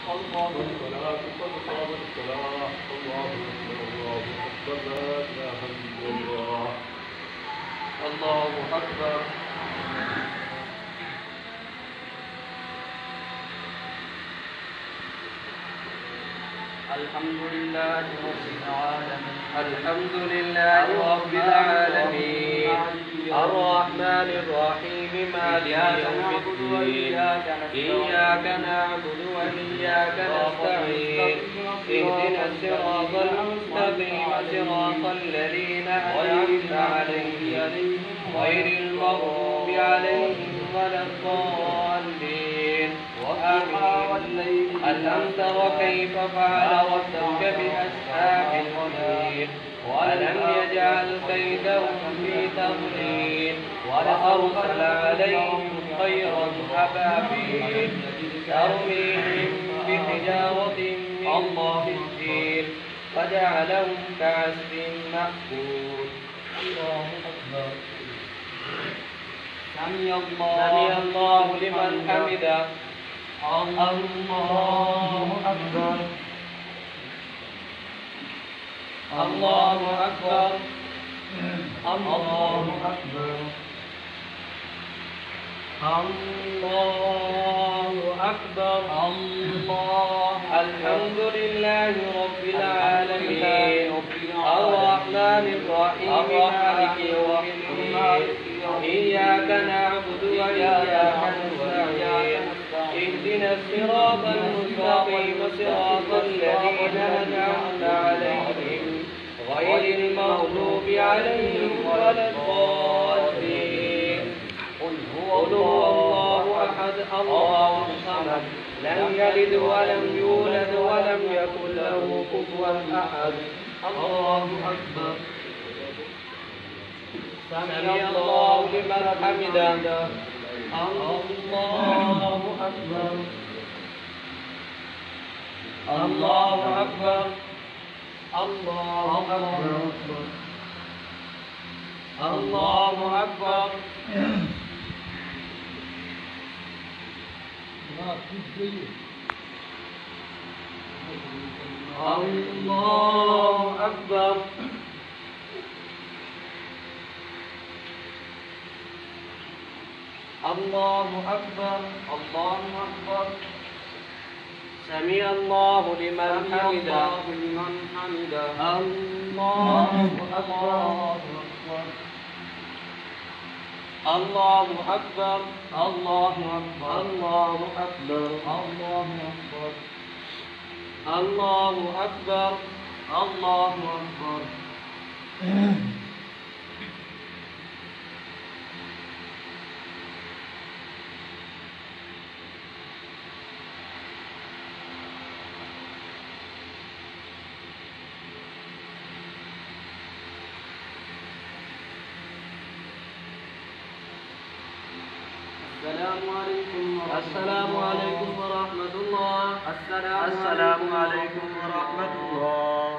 الله الصلاة قد قامت الصلاة الله أكبر الله أكبر لا إله إلا الله الله أكبر. الحمد لله رب العالمين الحمد لله رب العالمين الرحمن الرحيم مالك يوم الدين إياك نعبد وإياك نستعين اهدنا الصراط المستقيم صراط الذين أنعمت عليهم غير المغضوب عليهم ولا الضالين آمين. ألم تر كيف فعل ربك بأصحاب الفيل ولم يجعل كيدهم في تضليل وأرسل عليهم طيرا أبابيل ترميهم بحجارة من سجيل فجعلهم كعصف مأكول. الله أكبر. سمع الله لمن حمده. الله أكبر. الله أكبر. الله أكبر. الله أكبر. الله. الحمد لله رب العالمين الرحمن الرحيم مالك يوم الدين إياك نعبد وإياك نستعين اهدنا الصراط المستقيم صراط الذين أنعمت عليهم غير المغضوب عليهم ولا الضالين. قل هو الله أحد الله الصمد لم يلد ولم يولد ولم يكن له كفوا أحد. الله أكبر. سمع الله لمن حمده. الله أكبر. الله أكبر. الله أكبر. الله أكبر. الله أكبر. الله أكبر. الله أكبر. سمع الله لمن حمده. الله أكبر. الله أكبر. الله أكبر. الله أكبر. الله أكبر. الله أكبر. الله أكبر. السلام عليكم ورحمة الله. السلام عليكم ورحمة الله.